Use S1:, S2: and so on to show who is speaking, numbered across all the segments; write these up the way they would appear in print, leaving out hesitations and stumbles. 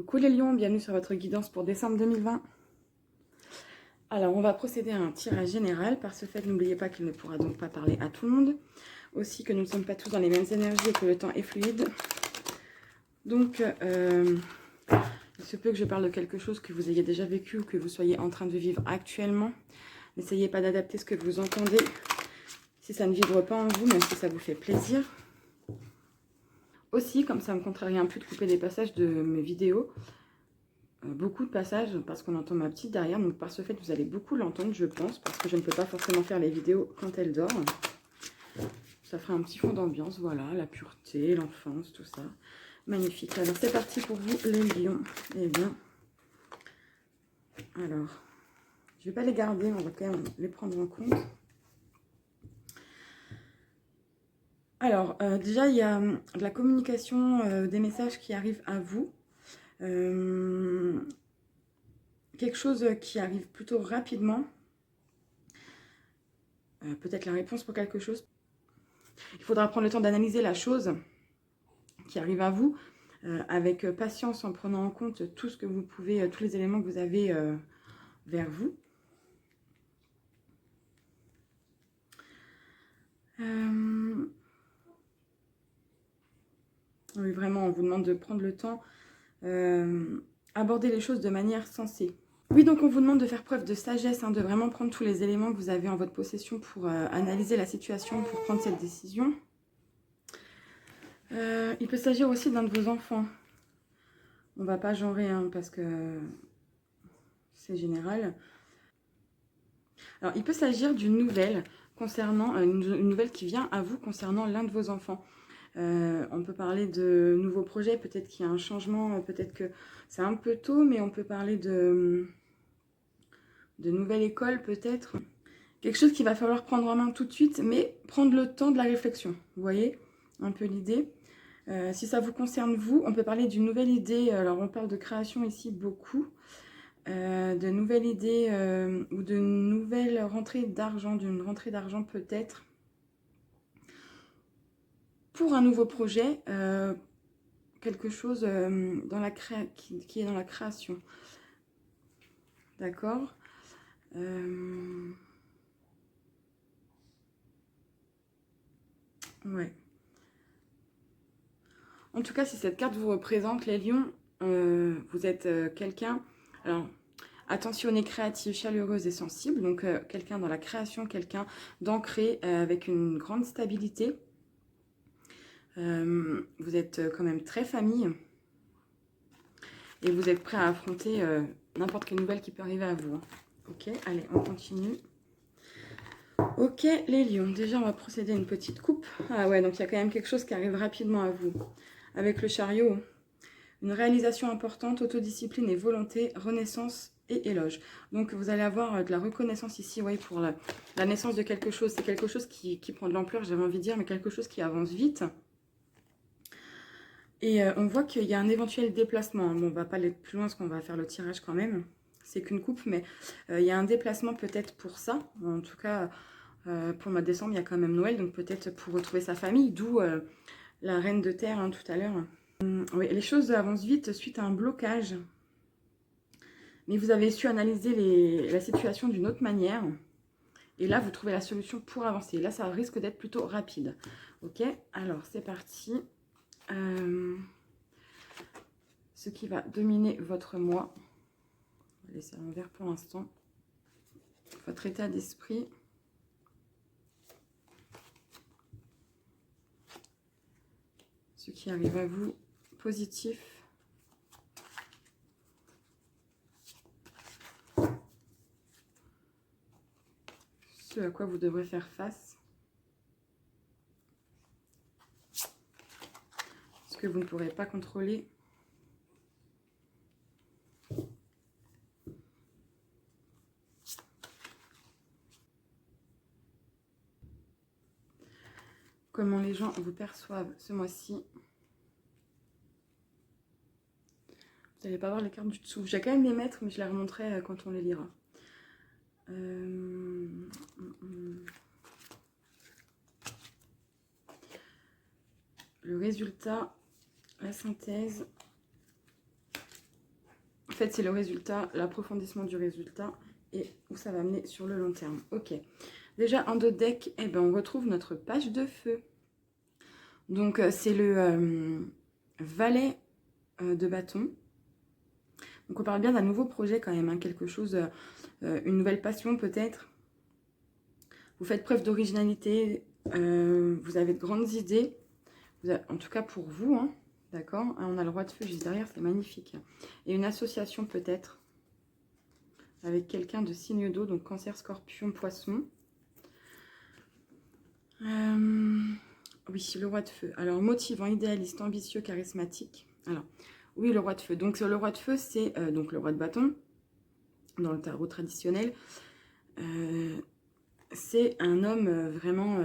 S1: Coucou les lions, bienvenue sur votre guidance pour décembre 2020. Alors on va procéder à un tirage général. Par ce fait, n'oubliez pas qu'il ne pourra donc pas parler à tout le monde. Aussi que nous ne sommes pas tous dans les mêmes énergies et que le temps est fluide. Donc il se peut que je parle de quelque chose que vous ayez déjà vécu ou que vous soyez en train de vivre actuellement. N'essayez pas d'adapter ce que vous entendez si ça ne vibre pas en vous, même si ça vous fait plaisir. Aussi, comme ça me contrarie un peu de couper des passages de mes vidéos, beaucoup de passages parce qu'on entend ma petite derrière, donc par ce fait vous allez beaucoup l'entendre je pense, parce que je ne peux pas forcément faire les vidéos quand elle dort. Ça fera un petit fond d'ambiance, voilà, la pureté, l'enfance, tout ça. Magnifique. Alors c'est parti pour vous les lions. Eh bien, alors, je vais pas les garder, on va quand même les prendre en compte. Alors, déjà, il y a de la communication, des messages qui arrivent à vous. Quelque chose qui arrive plutôt rapidement. Peut-être la réponse pour quelque chose. Il faudra prendre le temps d'analyser la chose qui arrive à vous avec patience en prenant en compte tout ce que vous pouvez, tous les éléments que vous avez vers vous. Oui, vraiment, on vous demande de prendre le temps, aborder les choses de manière sensée. Oui, donc on vous demande de faire preuve de sagesse, de vraiment prendre tous les éléments que vous avez en votre possession pour analyser la situation, pour prendre cette décision. Il peut s'agir aussi d'un de vos enfants. On ne va pas genrer parce que c'est général. Alors, il peut s'agir d'une nouvelle concernant une nouvelle qui vient à vous concernant l'un de vos enfants. On peut parler de nouveaux projets, peut-être qu'il y a un changement, peut-être que c'est un peu tôt, mais on peut parler de nouvelle école peut-être. Quelque chose qu'il va falloir prendre en main tout de suite, mais prendre le temps de la réflexion. Vous voyez un peu l'idée. Si ça vous concerne vous, on peut parler d'une nouvelle idée. Alors on parle de création ici beaucoup. De nouvelles idées ou de nouvelles rentrées d'argent, d'une rentrée d'argent peut-être. Pour un nouveau projet, quelque chose dans la qui est dans la création. D'accord. Ouais. En tout cas, si cette carte vous représente, les lions, vous êtes quelqu'un, alors, attentionnée, créative, chaleureuse et sensible. Donc, quelqu'un dans la création, quelqu'un d'ancré avec une grande stabilité. Vous êtes quand même très famille. Et vous êtes prêt à affronter n'importe quelle nouvelle qui peut arriver à vous. Ok, allez, on continue. Ok, les lions. Déjà, on va procéder à une petite coupe. Ah ouais, donc il y a quand même quelque chose qui arrive rapidement à vous. Avec le chariot, une réalisation importante, autodiscipline et volonté, renaissance et éloge. Donc, vous allez avoir de la reconnaissance ici, ouais, pour la naissance de quelque chose. C'est quelque chose qui prend de l'ampleur, j'avais envie de dire, mais quelque chose qui avance vite. Et on voit qu'il y a un éventuel déplacement. Bon, on va pas aller plus loin parce qu'on va faire le tirage quand même. C'est qu'une coupe, mais il y a un déplacement peut-être pour ça. En tout cas, pour le mois de décembre, il y a quand même Noël, donc peut-être pour retrouver sa famille, d'où la reine de terre tout à l'heure. Oui, les choses avancent vite suite à un blocage. Mais vous avez su analyser la situation d'une autre manière. Et là, vous trouvez la solution pour avancer. Là, ça risque d'être plutôt rapide. Ok, alors c'est parti. Ce qui va dominer votre moi. On va laisser à l'envers pour l'instant. Votre état d'esprit. Ce qui arrive à vous, positif. Ce à quoi vous devrez faire face. Ce que vous ne pourrez pas contrôler. Comment les gens vous perçoivent ce mois-ci. Vous n'allez pas voir les cartes du dessous. J'ai quand même les mettre, mais je les remonterai quand on les lira. Le résultat, la synthèse. fait, c'est le résultat, l'approfondissement du résultat et où ça va mener sur le long terme. Ok. Déjà, en dos de deck, eh ben, on retrouve notre page de feu. Donc, c'est le valet de bâton. Donc, on parle bien d'un nouveau projet quand même, hein, quelque chose, une nouvelle passion peut-être. Vous faites preuve d'originalité, vous avez de grandes idées, en tout cas pour vous, hein, d'accord. On a le roi de feu juste derrière, c'est magnifique. Et une association peut-être avec quelqu'un de signe d'eau, donc cancer, scorpion, poisson. Oui, le roi de feu. Alors, motivant, idéaliste, ambitieux, charismatique. Alors, oui, le roi de feu. Donc, le roi de feu, c'est donc le roi de bâton, dans le tarot traditionnel. C'est un homme vraiment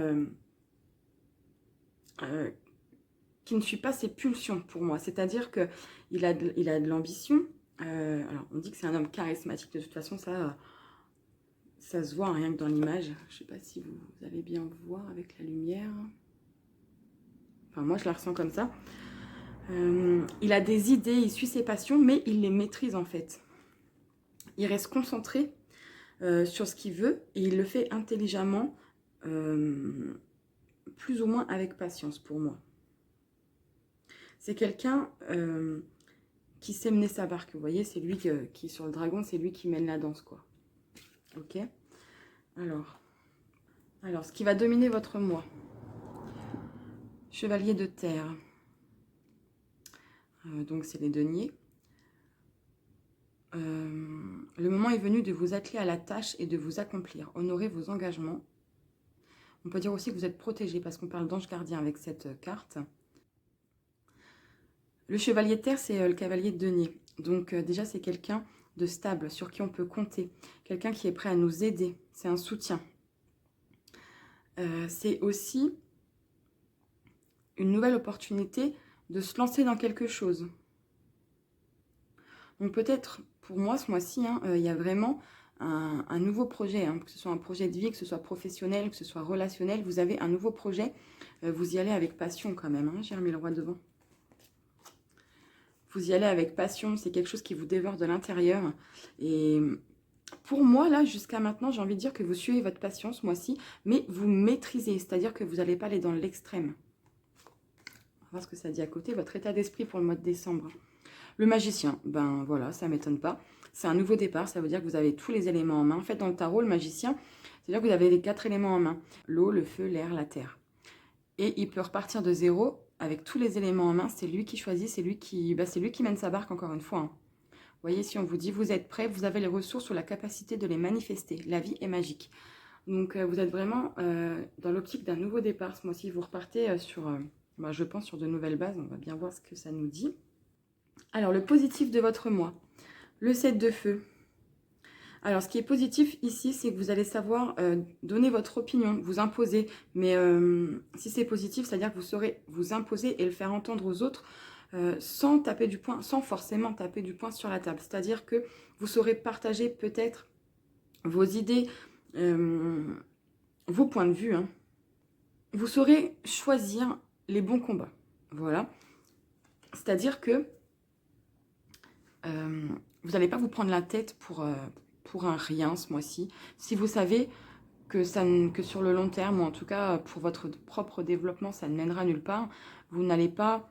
S1: qui ne suit pas ses pulsions pour moi. C'est-à-dire qu'il a de l'ambition. Alors, on dit que c'est un homme charismatique. De toute façon, ça se voit rien que dans l'image. Je ne sais pas si vous allez bien voir avec la lumière. Enfin, moi, je la ressens comme ça. Il a des idées, il suit ses passions, mais il les maîtrise en fait. Il reste concentré sur ce qu'il veut et il le fait intelligemment, plus ou moins avec patience pour moi. C'est quelqu'un qui sait mener sa barque, vous voyez, c'est lui qui sur le dragon, c'est lui qui mène la danse, quoi. Ok. Alors, ce qui va dominer votre moi. Chevalier de terre. Donc, c'est les deniers. Le moment est venu de vous atteler à la tâche et de vous accomplir. Honorez vos engagements. On peut dire aussi que vous êtes protégé parce qu'on parle d'ange gardien avec cette carte. Le chevalier de terre, c'est le cavalier de denier. Donc déjà, c'est quelqu'un de stable, sur qui on peut compter. Quelqu'un qui est prêt à nous aider. C'est un soutien. C'est aussi une nouvelle opportunité de se lancer dans quelque chose. Donc peut-être, pour moi, ce mois-ci, hein, il y a vraiment un nouveau projet, hein, que ce soit un projet de vie, que ce soit professionnel, que ce soit relationnel. Vous avez un nouveau projet, vous y allez avec passion quand même. Hein, j'ai remis le roi devant. Vous y allez avec passion, c'est quelque chose qui vous dévore de l'intérieur. Et pour moi, là, jusqu'à maintenant, j'ai envie de dire que vous suivez votre passion ce mois-ci, mais vous maîtrisez, c'est-à-dire que vous n'allez pas aller dans l'extrême. On va voir ce que ça dit à côté, votre état d'esprit pour le mois de décembre. Le magicien, ben voilà, ça ne m'étonne pas. C'est un nouveau départ, ça veut dire que vous avez tous les éléments en main. En fait, dans le tarot, le magicien, c'est-à-dire que vous avez les 4 éléments en main. L'eau, le feu, l'air, la terre. Et il peut repartir de zéro avec tous les éléments en main. C'est lui qui choisit, c'est lui qui mène sa barque encore une fois. Hein. Vous voyez, si on vous dit, vous êtes prêt, vous avez les ressources ou la capacité de les manifester. La vie est magique. Donc, vous êtes vraiment dans l'optique d'un nouveau départ. Ce mois-ci, vous repartez sur, je pense, sur de nouvelles bases. On va bien voir ce que ça nous dit. Alors, le positif de votre mois. Le 7 de feu. Alors, ce qui est positif ici, c'est que vous allez savoir donner votre opinion, vous imposer. Mais si c'est positif, c'est-à-dire que vous saurez vous imposer et le faire entendre aux autres sans taper du poing, sans forcément taper du poing sur la table. C'est-à-dire que vous saurez partager peut-être vos idées, vos points de vue. Hein. Vous saurez choisir les bons combats. Voilà. C'est-à-dire que vous n'allez pas vous prendre la tête pour un rien ce mois-ci. Si vous savez que sur le long terme, ou en tout cas pour votre propre développement, ça ne mènera nulle part, vous n'allez pas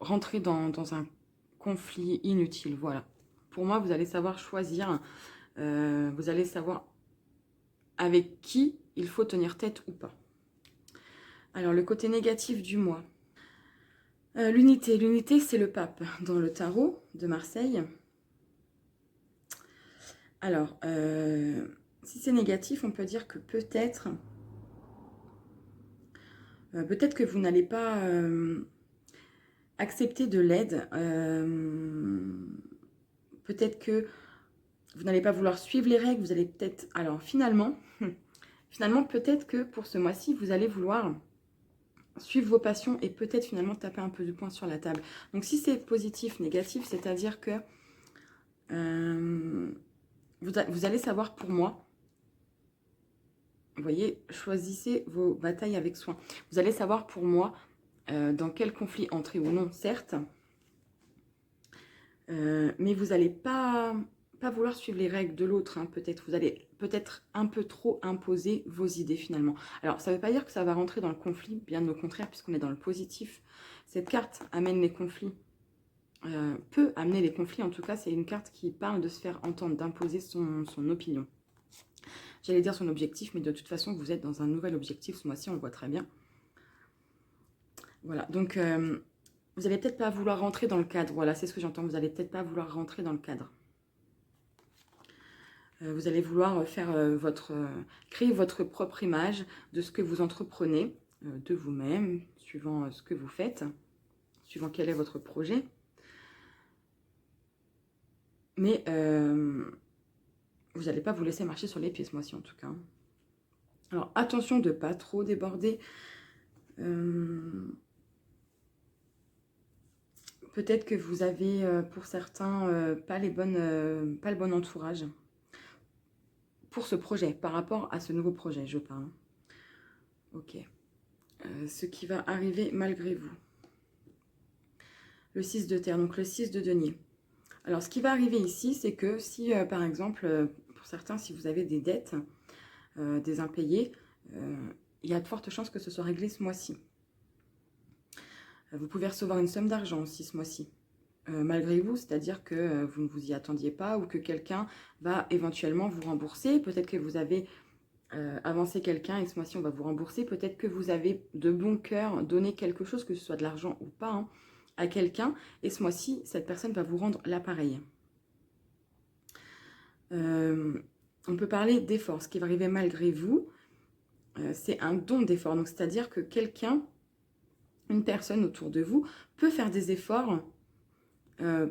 S1: rentrer dans un conflit inutile. Voilà. Pour moi, vous allez savoir choisir, vous allez savoir avec qui il faut tenir tête ou pas. Alors, le côté négatif du mois. L'unité. L'unité, c'est le pape dans le tarot de Marseille. Alors, si c'est négatif, on peut dire que peut-être que vous n'allez pas accepter de l'aide. Peut-être que vous n'allez pas vouloir suivre les règles. Vous allez peut-être... Alors, finalement, peut-être que pour ce mois-ci, vous allez vouloir suivre vos passions et peut-être finalement taper un peu du poing sur la table. Donc, si c'est positif, négatif, c'est-à-dire que vous allez savoir pour moi, vous voyez, choisissez vos batailles avec soin. Vous allez savoir pour moi dans quel conflit entrer ou non, certes. mais vous n'allez pas vouloir suivre les règles de l'autre, hein, peut-être. Vous allez peut-être un peu trop imposer vos idées finalement. Alors, ça ne veut pas dire que ça va rentrer dans le conflit, bien au contraire, puisqu'on est dans le positif. Cette carte amène les conflits, peut amener les conflits. En tout cas, c'est une carte qui parle de se faire entendre, d'imposer son opinion. J'allais dire son objectif, mais de toute façon, vous êtes dans un nouvel objectif ce mois-ci, on le voit très bien. Voilà, donc vous n'allez peut-être pas vouloir rentrer dans le cadre. Voilà, c'est ce que j'entends. Vous n'allez peut-être pas vouloir rentrer dans le cadre. Vous allez vouloir faire créer votre propre image de ce que vous entreprenez, de vous-même, suivant ce que vous faites, suivant quel est votre projet. Mais vous n'allez pas vous laisser marcher sur les pieds ce mois-ci en tout cas. Alors attention de ne pas trop déborder. Peut-être que vous avez, pour certains, pas le bon entourage pour ce projet, par rapport à ce nouveau projet, je parle. Ok. Ce qui va arriver malgré vous. Le 6 de terre, donc le 6 de denier. Alors, ce qui va arriver ici, c'est que si, par exemple, pour certains, si vous avez des dettes, des impayés, il y a de fortes chances que ce soit réglé ce mois-ci. Vous pouvez recevoir une somme d'argent aussi ce mois-ci. Malgré vous, c'est-à-dire que vous ne vous y attendiez pas ou que quelqu'un va éventuellement vous rembourser. Peut-être que vous avez avancé quelqu'un et ce mois-ci on va vous rembourser. Peut-être que vous avez de bon cœur donné quelque chose, que ce soit de l'argent ou pas, hein, à quelqu'un. Et ce mois-ci, cette personne va vous rendre l'appareil. On peut parler d'effort. Ce qui va arriver malgré vous, c'est un don d'effort. Donc c'est-à-dire que quelqu'un, une personne autour de vous, peut faire des efforts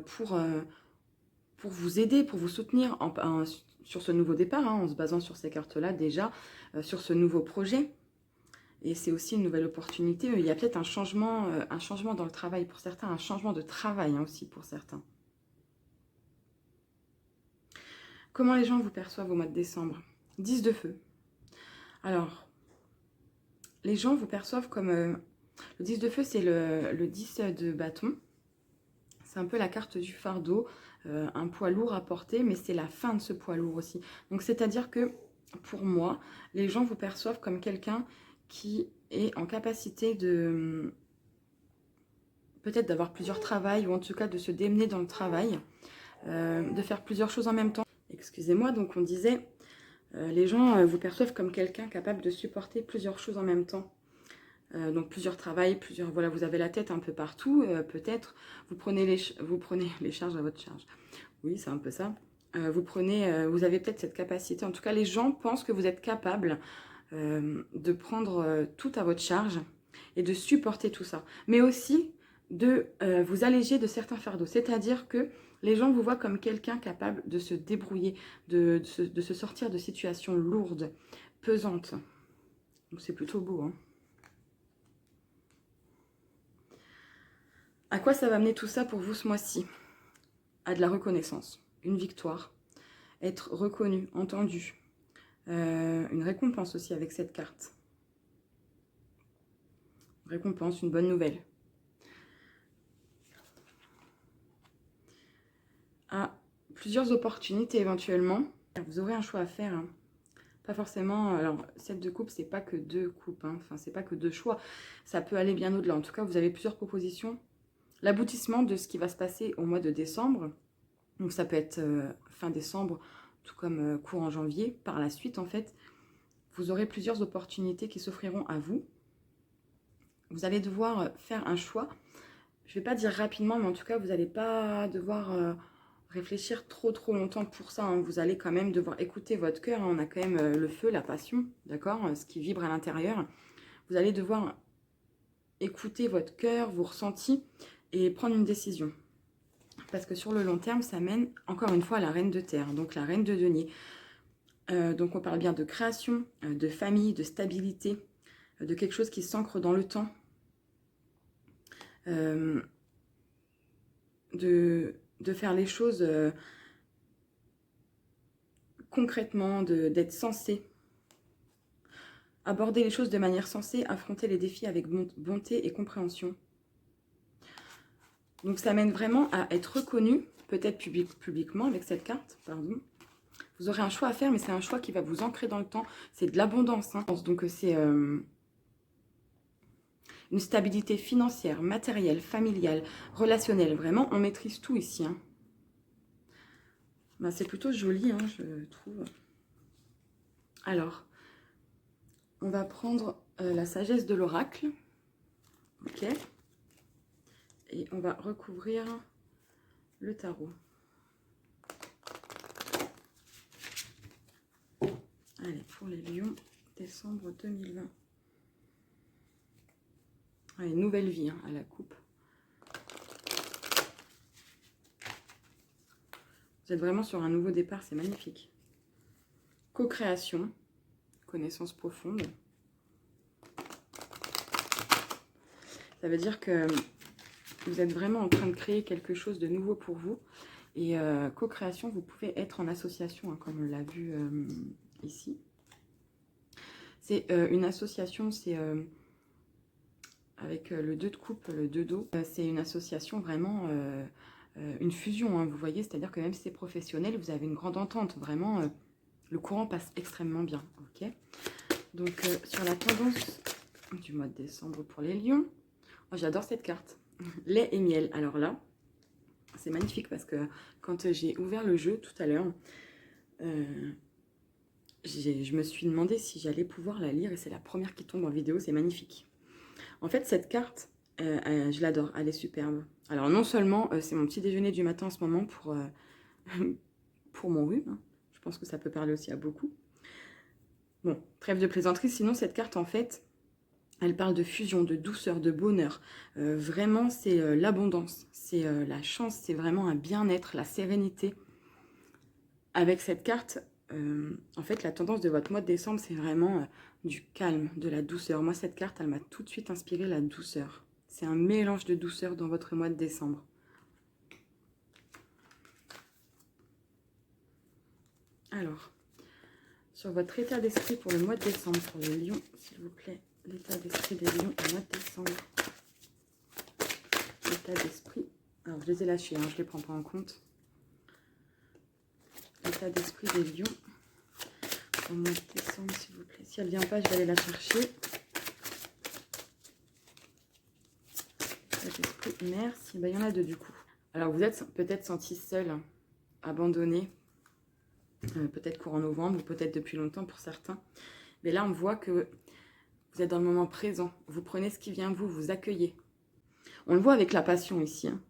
S1: pour vous aider, pour vous soutenir sur ce nouveau départ, hein, en se basant sur ces cartes-là déjà, sur ce nouveau projet. Et c'est aussi une nouvelle opportunité. Il y a peut-être un changement dans le travail pour certains, un changement de travail hein, aussi pour certains. Comment les gens vous perçoivent au mois de décembre? 10 de feu. Alors, les gens vous perçoivent comme... le 10 de feu, c'est le 10 de bâton. C'est un peu la carte du fardeau, un poids lourd à porter, mais c'est la fin de ce poids lourd aussi. Donc c'est-à-dire que, pour moi, les gens vous perçoivent comme quelqu'un qui est en capacité de... peut-être d'avoir plusieurs travails, ou en tout cas de se démener dans le travail, de faire plusieurs choses en même temps. Excusez-moi, donc on disait, les gens vous perçoivent comme quelqu'un capable de supporter plusieurs choses en même temps. Donc plusieurs travails, voilà, vous avez la tête un peu partout, peut-être, vous prenez les charges à votre charge. Oui, c'est un peu ça. Vous avez peut-être cette capacité, en tout cas les gens pensent que vous êtes capable de prendre tout à votre charge et de supporter tout ça. Mais aussi de vous alléger de certains fardeaux, c'est-à-dire que les gens vous voient comme quelqu'un capable de se débrouiller, de se sortir de situations lourdes, pesantes. Donc c'est plutôt beau, hein. À quoi ça va amener tout ça pour vous ce mois-ci? À de la reconnaissance, une victoire, être reconnu, entendu, une récompense aussi avec cette carte. Une récompense, une bonne nouvelle. À plusieurs opportunités éventuellement. Vous aurez un choix à faire, hein. Pas forcément, alors 7 de coupe, c'est pas que 2 coupes, hein. Enfin c'est pas que 2 choix, ça peut aller bien au-delà. En tout cas, vous avez plusieurs propositions. L'aboutissement de ce qui va se passer au mois de décembre, donc ça peut être fin décembre, tout comme courant janvier. Par la suite, en fait, vous aurez plusieurs opportunités qui s'offriront à vous. Vous allez devoir faire un choix. Je ne vais pas dire rapidement, mais en tout cas, vous n'allez pas devoir réfléchir trop longtemps pour ça, hein. Vous allez quand même devoir écouter votre cœur, hein. On a quand même le feu, la passion, d'accord, ce qui vibre à l'intérieur. Vous allez devoir écouter votre cœur, vos ressentis et prendre une décision. Parce que sur le long terme, ça mène encore une fois à la reine de terre, donc la reine de denier. Donc on parle bien de création, de famille, de stabilité, de quelque chose qui s'ancre dans le temps. De faire les choses concrètement, d'être sensé. Aborder les choses de manière sensée, affronter les défis avec bonté et compréhension. Donc ça mène vraiment à être reconnu peut-être publiquement avec cette carte, pardon. Vous aurez un choix à faire, mais c'est un choix qui va vous ancrer dans le temps. C'est de l'abondance, hein. Donc c'est une stabilité financière, matérielle, familiale, relationnelle. Vraiment, on maîtrise tout ici, hein. Ben, c'est plutôt joli, hein, je trouve. Alors, on va prendre la sagesse de l'oracle. Ok. Et on va recouvrir le tarot. Allez, pour les lions, décembre 2020. Allez, nouvelle vie, hein, à la coupe. Vous êtes vraiment sur un nouveau départ, c'est magnifique. Co-création, connaissance profonde. Ça veut dire que vous êtes vraiment en train de créer quelque chose de nouveau pour vous. Et co-création, vous pouvez être en association, hein, comme on l'a vu ici. C'est une association, c'est avec le 2 de coupe, le 2 d'eau. C'est une association vraiment, une fusion, hein, vous voyez. C'est-à-dire que même si c'est professionnel, vous avez une grande entente. Vraiment, le courant passe extrêmement bien. Ok. Donc, sur la tendance du mois de décembre pour les lions, oh, j'adore cette carte. Lait et miel. Alors là, c'est magnifique parce que quand j'ai ouvert le jeu tout à l'heure, je me suis demandé si j'allais pouvoir la lire et c'est la première qui tombe en vidéo, c'est magnifique. En fait, cette carte, je l'adore, elle est superbe. Alors non seulement, c'est mon petit déjeuner du matin en ce moment pour mon rhume, hein. Je pense que ça peut parler aussi à beaucoup. Bon, trêve de plaisanterie, sinon cette carte, en fait, elle parle de fusion, de douceur, de bonheur. Vraiment, c'est l'abondance, c'est la chance, c'est vraiment un bien-être, la sérénité. Avec cette carte, en fait, la tendance de votre mois de décembre, c'est vraiment du calme, de la douceur. Moi, cette carte, elle m'a tout de suite inspiré la douceur. C'est un mélange de douceur dans votre mois de décembre. Alors, sur votre état d'esprit pour le mois de décembre, pour les lions, s'il vous plaît, l'état d'esprit des lions au mois de décembre. L'état d'esprit. Alors, je les ai lâchés, hein, je ne les prends pas en compte. L'état d'esprit des lions au mois de décembre, s'il vous plaît. Si elle ne vient pas, je vais aller la chercher. L'état d'esprit, merci. Ben, il y en a deux du coup. Alors, vous êtes peut-être senti seul, abandonné. Peut-être courant novembre ou peut-être depuis longtemps pour certains. Mais là, on voit que vous êtes dans le moment présent. Vous prenez ce qui vient vous, vous accueillez. On le voit avec la passion ici, hein.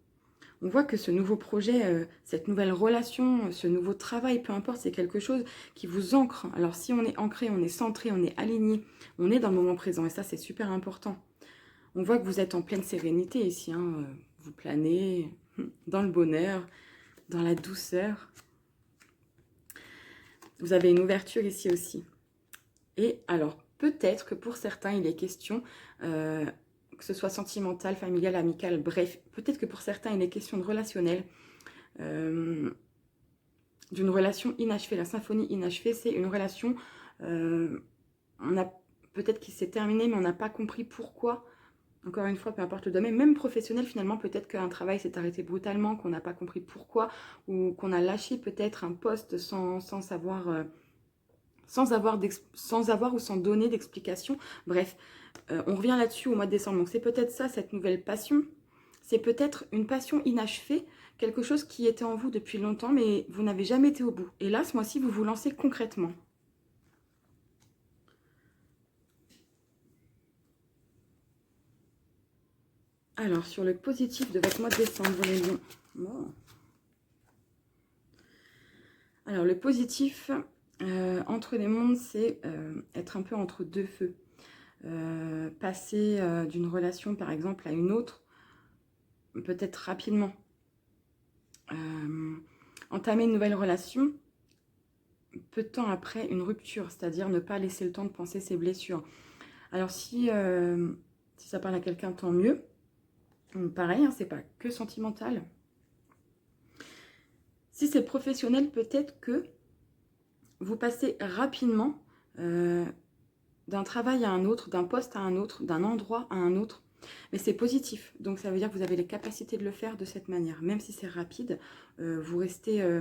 S1: On voit que ce nouveau projet, cette nouvelle relation, ce nouveau travail, peu importe, c'est quelque chose qui vous ancre. Alors si on est ancré, on est centré, on est aligné, on est dans le moment présent. Et ça, c'est super important. On voit que vous êtes en pleine sérénité ici, hein. Vous planez dans le bonheur, dans la douceur. Vous avez une ouverture ici aussi. Et alors, peut-être que pour certains, il est question, que ce soit sentimental, familial, amical, bref, peut-être que pour certains, il est question de relationnel, d'une relation inachevée. La symphonie inachevée, c'est une relation, on a peut-être qui s'est terminée, mais on n'a pas compris pourquoi. Encore une fois, peu importe le domaine, même professionnel, finalement, peut-être qu'un travail s'est arrêté brutalement, qu'on n'a pas compris pourquoi, ou qu'on a lâché peut-être un poste sans savoir... sans avoir ou sans donner d'explication. Bref, on revient là-dessus au mois de décembre. Donc c'est peut-être ça, cette nouvelle passion. C'est peut-être une passion inachevée, quelque chose qui était en vous depuis longtemps, mais vous n'avez jamais été au bout. Et là, ce mois-ci, vous vous lancez concrètement. Alors, sur le positif de votre mois de décembre, les lions. Bon. Alors, le positif... entre les mondes, c'est être un peu entre deux feux. Passer d'une relation, par exemple, à une autre, peut-être rapidement. Entamer une nouvelle relation, peu de temps après une rupture, c'est-à-dire ne pas laisser le temps de penser ses blessures. Alors, si ça parle à quelqu'un, tant mieux. Pareil, hein, c'est pas que sentimental. Si c'est professionnel, peut-être que vous passez rapidement d'un travail à un autre, d'un poste à un autre, d'un endroit à un autre. Mais c'est positif, donc ça veut dire que vous avez les capacités de le faire de cette manière. Même si c'est rapide, vous restez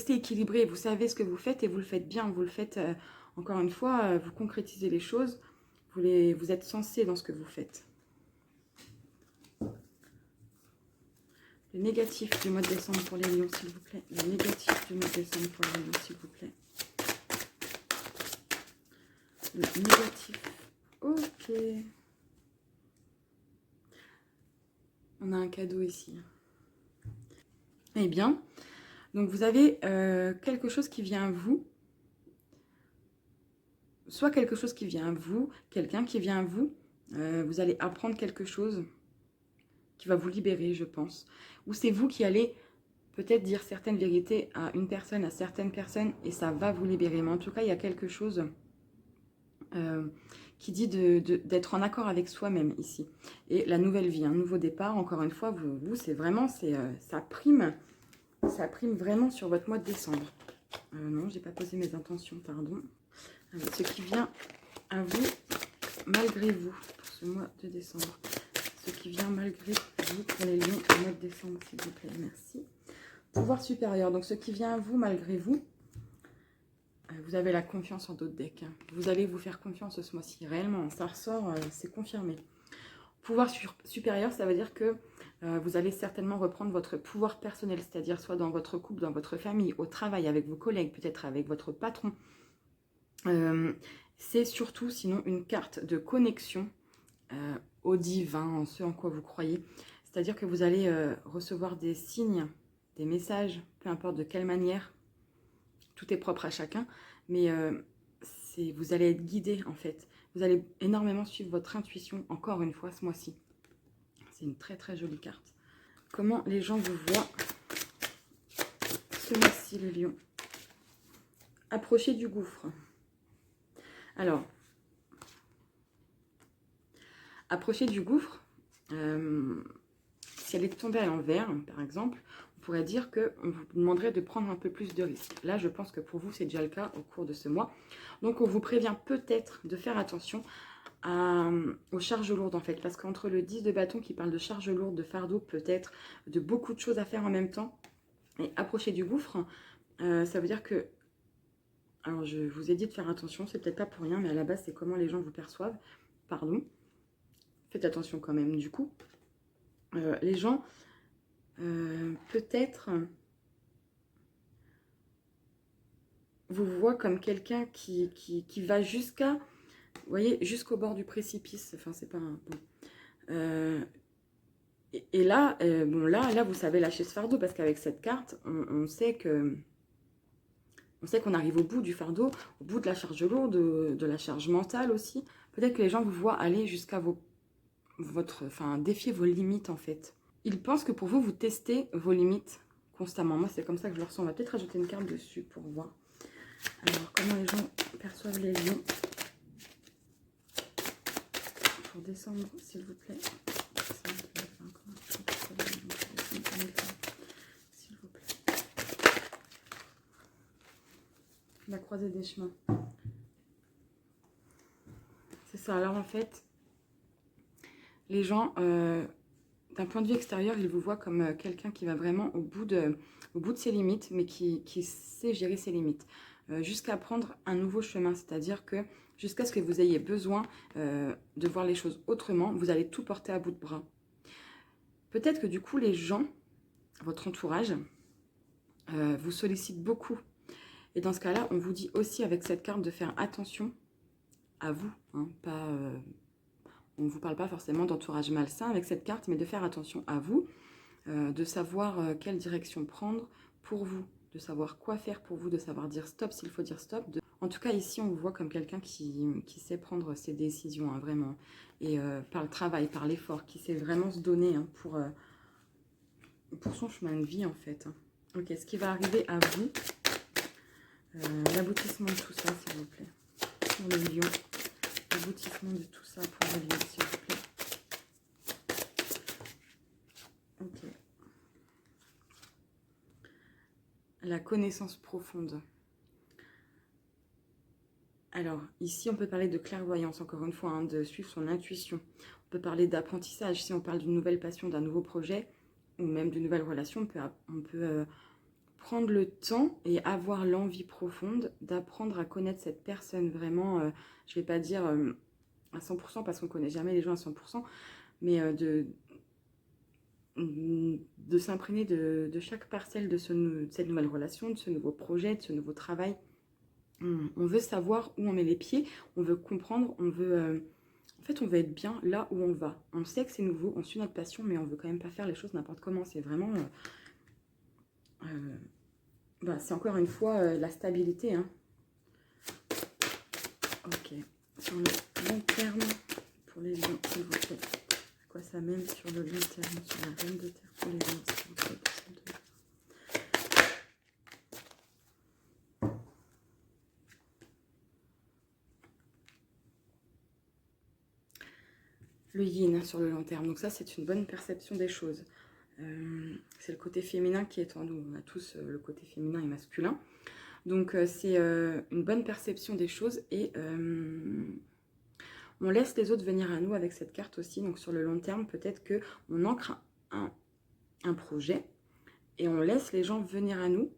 S1: équilibré, vous savez ce que vous faites et vous le faites bien. Vous le faites, encore une fois, vous concrétisez les choses, vous êtes sensé dans ce que vous faites. Le négatif du mois de décembre pour les lions, s'il vous plaît. Le négatif du mois de décembre pour les lions, s'il vous plaît. Le négatif. Ok. On a un cadeau ici. Eh bien, donc vous avez quelque chose qui vient à vous. Soit quelque chose qui vient à vous, quelqu'un qui vient à vous. Vous allez apprendre quelque chose qui va vous libérer, je pense. Ou c'est vous qui allez peut-être dire certaines vérités à une personne, à certaines personnes, et ça va vous libérer. Mais en tout cas, il y a quelque chose qui dit d'être en accord avec soi-même ici. Et la nouvelle vie, un nouveau départ, encore une fois, vous c'est vraiment, ça prime vraiment sur votre mois de décembre. Non, j'ai pas posé mes intentions, pardon. Alors, ce qui vient à vous, malgré vous, pour ce mois de décembre. Ce qui vient malgré vous pour les lions au mois de décembre, s'il vous plaît, merci. Pouvoir supérieur, donc ce qui vient à vous malgré vous, vous avez la confiance en d'autres decks. Vous allez vous faire confiance ce mois-ci, réellement, ça ressort, c'est confirmé. Pouvoir supérieur, ça veut dire que vous allez certainement reprendre votre pouvoir personnel, c'est-à-dire soit dans votre couple, dans votre famille, au travail, avec vos collègues, peut-être avec votre patron. C'est surtout, sinon, une carte de connexion au divin, en ce en quoi vous croyez. C'est-à-dire que vous allez recevoir des signes, des messages, peu importe de quelle manière. Tout est propre à chacun, mais vous allez être guidé, en fait. Vous allez énormément suivre votre intuition, encore une fois, ce mois-ci. C'est une très très jolie carte. Comment les gens vous voient ce mois-ci, les lions? Approchez du gouffre. Alors, approchez du gouffre, si elle est tombée à l'envers, par exemple, on pourrait dire qu'on vous demanderait de prendre un peu plus de risques. Là, je pense que pour vous, c'est déjà le cas au cours de ce mois. Donc, on vous prévient peut-être de faire attention aux charges lourdes, en fait. Parce qu'entre le 10 de bâton qui parle de charges lourdes, de fardeau, peut-être, de beaucoup de choses à faire en même temps, et approcher du gouffre, ça veut dire que... Alors, je vous ai dit de faire attention, c'est peut-être pas pour rien, mais à la base, c'est comment les gens vous perçoivent. Pardon. Faites attention quand même, du coup. Les gens, peut-être, vous voient comme quelqu'un qui va jusqu'à, vous voyez, jusqu'au bord du précipice. Enfin, c'est pas un... Bon. Et là, bon, là, vous savez lâcher ce fardeau, parce qu'avec cette carte, on sait que... On sait qu'on arrive au bout du fardeau, au bout de la charge lourde, de la charge mentale aussi. Peut-être que les gens vous voient aller jusqu'à défier vos limites, en fait. Ils pensent que pour vous, vous testez vos limites constamment. Moi, c'est comme ça que je le ressens. On va peut-être rajouter une carte dessus pour voir. Alors, comment les gens perçoivent les lions pour décembre, s'il vous plaît. S'il vous plaît. La croisée des chemins. C'est ça. Alors, en fait, les gens... d'un point de vue extérieur, ils vous voient comme quelqu'un qui va vraiment au bout de ses limites, mais qui sait gérer ses limites. Jusqu'à prendre un nouveau chemin, c'est-à-dire que jusqu'à ce que vous ayez besoin de voir les choses autrement, vous allez tout porter à bout de bras. Peut-être que du coup, les gens, votre entourage, vous sollicitent beaucoup. Et dans ce cas-là, on vous dit aussi avec cette carte de faire attention à vous, hein, pas... on ne vous parle pas forcément d'entourage malsain avec cette carte, mais de faire attention à vous, de savoir quelle direction prendre pour vous, de savoir quoi faire pour vous, de savoir dire stop s'il faut dire stop. En tout cas, ici, on vous voit comme quelqu'un qui sait prendre ses décisions, hein, vraiment. Et par le travail, par l'effort, qui sait vraiment se donner, hein, pour son chemin de vie, en fait. Ok, ce qui va arriver à vous, l'aboutissement de tout ça, s'il vous plaît. Pour le lion, l'aboutissement de tout ça pour le lion, s'il vous plaît. Ok. La connaissance profonde. Alors, ici, on peut parler de clairvoyance, encore une fois, hein, de suivre son intuition. On peut parler d'apprentissage. Si on parle d'une nouvelle passion, d'un nouveau projet, ou même d'une nouvelle relation, on peut prendre le temps et avoir l'envie profonde d'apprendre à connaître cette personne. Vraiment, je ne vais pas dire à 100%, parce qu'on ne connaît jamais les gens à 100%, mais de s'imprégner de chaque parcelle de cette nouvelle relation, de ce nouveau projet, de ce nouveau travail. On veut savoir où on met les pieds, on veut comprendre, on veut... en fait, on veut être bien là où on va. On sait que c'est nouveau, on suit notre passion, mais on veut quand même pas faire les choses n'importe comment. C'est vraiment... c'est encore une fois la stabilité. Hein. Ok. Sur le long terme, pour les lions, s'il vous plaît. À quoi ça mène sur le long terme, sur la reine de terre pour les lions, s'il vous plaît. Le yin sur le long terme. Donc ça, c'est une bonne perception des choses. C'est le côté féminin qui est en nous. On a tous le côté féminin et masculin. Donc c'est une bonne perception des choses et on laisse les autres venir à nous avec cette carte aussi. Donc sur le long terme, peut-être qu'on ancre un projet et on laisse les gens venir à nous.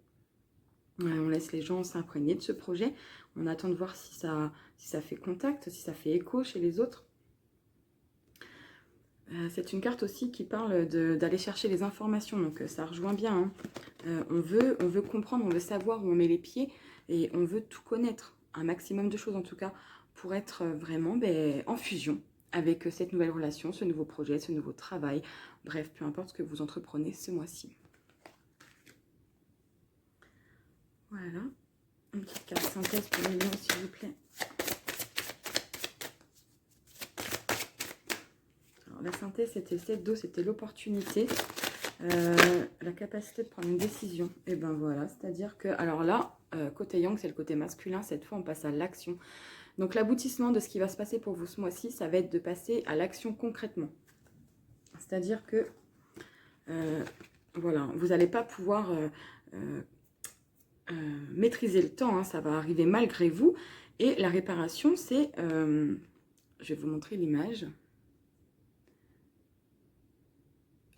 S1: On laisse les gens s'imprégner de ce projet. On attend de voir si ça fait contact, si ça fait écho chez les autres. C'est une carte aussi qui parle d'aller chercher les informations, donc ça rejoint bien. Hein. On veut comprendre, on veut savoir où on met les pieds et on veut tout connaître, un maximum de choses en tout cas, pour être vraiment en fusion avec cette nouvelle relation, ce nouveau projet, ce nouveau travail. Bref, peu importe ce que vous entreprenez ce mois-ci. Voilà, une petite carte synthèse pour les lions s'il vous plaît. La synthèse, c'était 7 d'eau, c'était l'opportunité, la capacité de prendre une décision. Et ben voilà, c'est-à-dire que, alors là, côté yang, c'est le côté masculin, cette fois on passe à l'action. Donc l'aboutissement de ce qui va se passer pour vous ce mois-ci, ça va être de passer à l'action concrètement. C'est-à-dire que, voilà, vous n'allez pas pouvoir maîtriser le temps, hein, ça va arriver malgré vous. Et la réparation, c'est, je vais vous montrer l'image.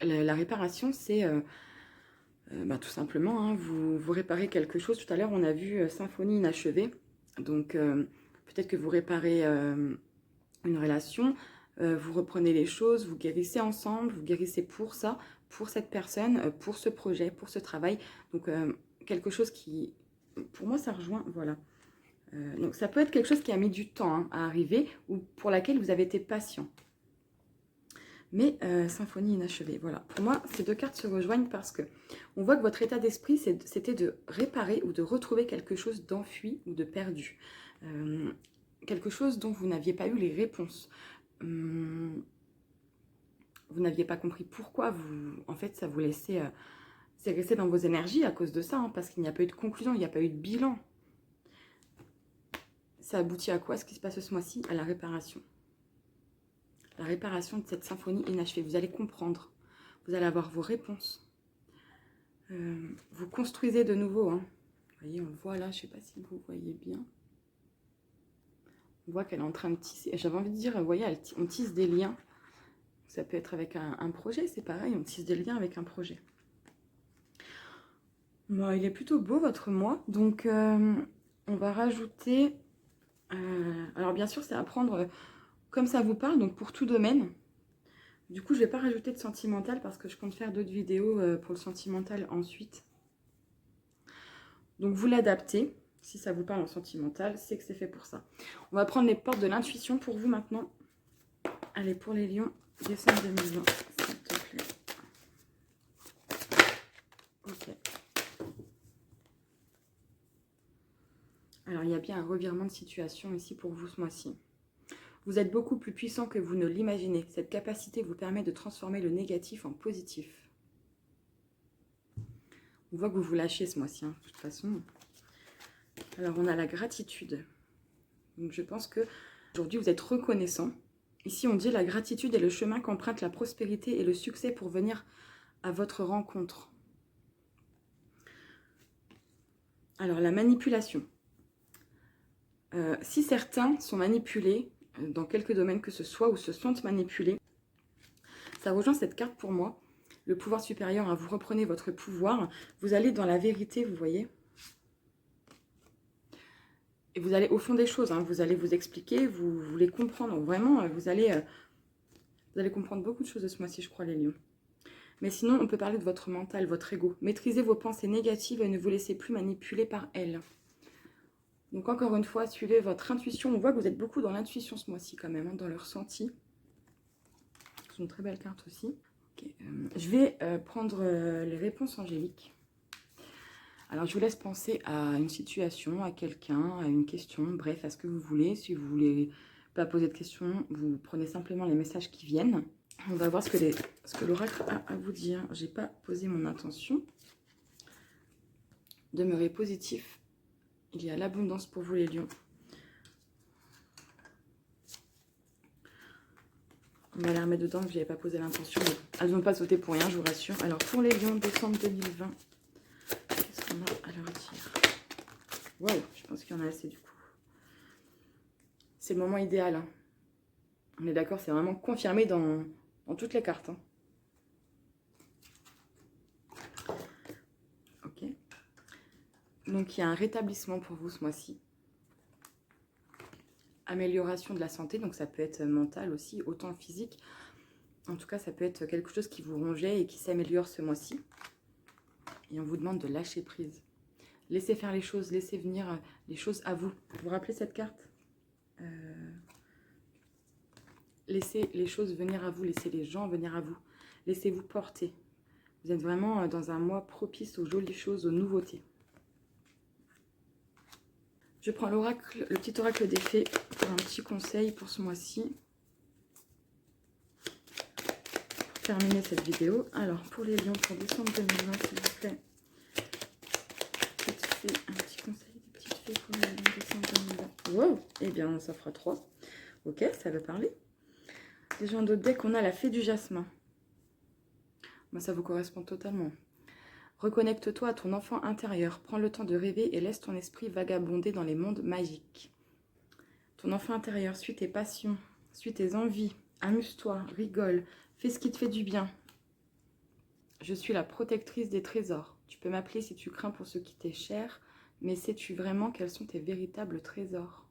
S1: La réparation, c'est tout simplement, hein, vous réparez quelque chose. Tout à l'heure, on a vu symphonie inachevée. Donc, peut-être que vous réparez une relation, vous reprenez les choses, vous guérissez ensemble, vous guérissez pour ça, pour cette personne, pour ce projet, pour ce travail. Donc, quelque chose qui, pour moi, ça rejoint, voilà. Donc, ça peut être quelque chose qui a mis du temps hein, à arriver ou pour laquelle vous avez été patient. Mais symphonie inachevée, voilà. Pour moi, ces deux cartes se rejoignent parce que on voit que votre état d'esprit, c'était de réparer ou de retrouver quelque chose d'enfui ou de perdu. Quelque chose dont vous n'aviez pas eu les réponses. Vous n'aviez pas compris pourquoi en fait, ça vous laissait... c'est resté dans vos énergies à cause de ça, hein, parce qu'il n'y a pas eu de conclusion, il n'y a pas eu de bilan. Ça aboutit à quoi, ce qui se passe ce mois-ci? À la réparation. La réparation de cette symphonie inachevée. Vous allez comprendre. Vous allez avoir vos réponses. Vous construisez de nouveau. Hein. Vous voyez, on le voit là. Je ne sais pas si vous voyez bien. On voit qu'elle est en train de tisser. J'avais envie de dire, vous voyez, on tisse des liens. Ça peut être avec un projet, c'est pareil. On tisse des liens avec un projet. Bon, il est plutôt beau votre mois. Donc, on va rajouter... alors, bien sûr, c'est à prendre... comme ça vous parle, donc pour tout domaine. Du coup, je ne vais pas rajouter de sentimental parce que je compte faire d'autres vidéos pour le sentimental ensuite. Donc, vous l'adaptez. Si ça vous parle en sentimental, c'est que c'est fait pour ça. On va prendre les portes de l'intuition pour vous maintenant. Allez, pour les lions, décembre 2020, s'il te plaît. Ok. Alors, il y a bien un revirement de situation ici pour vous ce mois-ci. Vous êtes beaucoup plus puissant que vous ne l'imaginez. Cette capacité vous permet de transformer le négatif en positif. On voit que vous vous lâchez ce mois-ci, hein, de toute façon. Alors, on a la gratitude. Donc, je pense que aujourd'hui, vous êtes reconnaissant. Ici, on dit la gratitude est le chemin qu'emprunte la prospérité et le succès pour venir à votre rencontre. Alors, la manipulation. Si certains sont manipulés, dans quelques domaines que ce soit, ou se sentent manipulés, ça rejoint cette carte pour moi. Le pouvoir supérieur, hein, vous reprenez votre pouvoir, vous allez dans la vérité, vous voyez. Et vous allez au fond des choses, hein, vous allez vous expliquer, vous voulez comprendre, vraiment, vous allez comprendre beaucoup de choses de ce mois-ci, je crois, les lions. Mais sinon, on peut parler de votre mental, votre ego. Maîtrisez vos pensées négatives et ne vous laissez plus manipuler par elles. Donc encore une fois, suivez votre intuition. On voit que vous êtes beaucoup dans l'intuition ce mois-ci quand même, hein, dans le ressenti. C'est une très belle carte aussi. Okay, je vais prendre les réponses angéliques. Alors je vous laisse penser à une situation, à quelqu'un, à une question, bref, à ce que vous voulez. Si vous voulez pas poser de questions, vous prenez simplement les messages qui viennent. On va voir ce que l'oracle a à vous dire. J'ai pas posé mon intention. Demeurez positif. Il y a l'abondance pour vous les lions. On va les remettre dedans, que je n'avais pas posé l'intention. Elles n'ont pas sauté pour rien, je vous rassure. Alors pour les lions, décembre 2020, qu'est-ce qu'on a à leur dire? Waouh, je pense qu'il y en a assez du coup. C'est le moment idéal. Hein. On est d'accord, c'est vraiment confirmé dans toutes les cartes. Hein. Ok. Donc il y a un rétablissement pour vous ce mois-ci. Amélioration de la santé, donc ça peut être mental aussi, autant physique. En tout cas, ça peut être quelque chose qui vous rongeait et qui s'améliore ce mois-ci. Et on vous demande de lâcher prise. Laissez faire les choses, laissez venir les choses à vous. Vous vous rappelez cette carte? Laissez les choses venir à vous, laissez les gens venir à vous. Laissez-vous porter. Vous êtes vraiment dans un mois propice aux jolies choses, aux nouveautés. Je prends l'oracle, le petit oracle des fées pour un petit conseil pour ce mois-ci. Pour terminer cette vidéo. Alors, pour les lions, pour décembre 2020, s'il vous plaît. Un petit conseil des petites fées pour les lions décembre 2020. Wow, eh bien, ça fera 3. Ok, ça veut parler. Déjà, en d'autres decks, on a la fée du jasmin. Moi, ça vous correspond totalement. Reconnecte-toi à ton enfant intérieur. Prends le temps de rêver et laisse ton esprit vagabonder dans les mondes magiques. Ton enfant intérieur, suis tes passions, suis tes envies. Amuse-toi, rigole, fais ce qui te fait du bien. Je suis la protectrice des trésors. Tu peux m'appeler si tu crains pour ce qui t'est cher, mais sais-tu vraiment quels sont tes véritables trésors?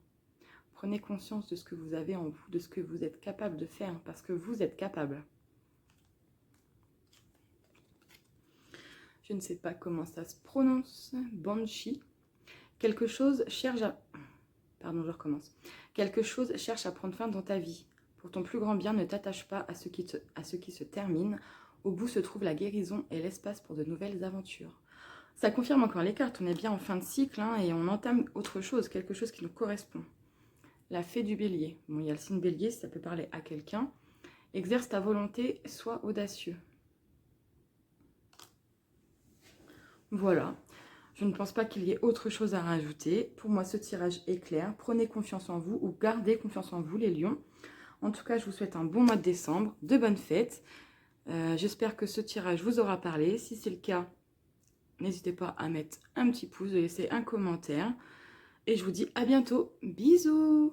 S1: Prenez conscience de ce que vous avez en vous, de ce que vous êtes capable de faire, parce que vous êtes capable. Je ne sais pas comment ça se prononce. Banshee. Quelque chose cherche à... Pardon, je recommence. Quelque chose cherche à prendre fin dans ta vie. Pour ton plus grand bien, ne t'attache pas à ce qui se termine. Au bout se trouve la guérison et l'espace pour de nouvelles aventures. Ça confirme encore les cartes. On est bien en fin de cycle hein, et on entame autre chose, quelque chose qui nous correspond. La fée du bélier. Bon, il y a le signe bélier, ça peut parler à quelqu'un. Exerce ta volonté, sois audacieux. Voilà. Je ne pense pas qu'il y ait autre chose à rajouter. Pour moi, ce tirage est clair. Prenez confiance en vous ou gardez confiance en vous, les lions. En tout cas, je vous souhaite un bon mois de décembre, de bonnes fêtes. J'espère que ce tirage vous aura parlé. Si c'est le cas, n'hésitez pas à mettre un petit pouce, de laisser un commentaire. Et je vous dis à bientôt. Bisous!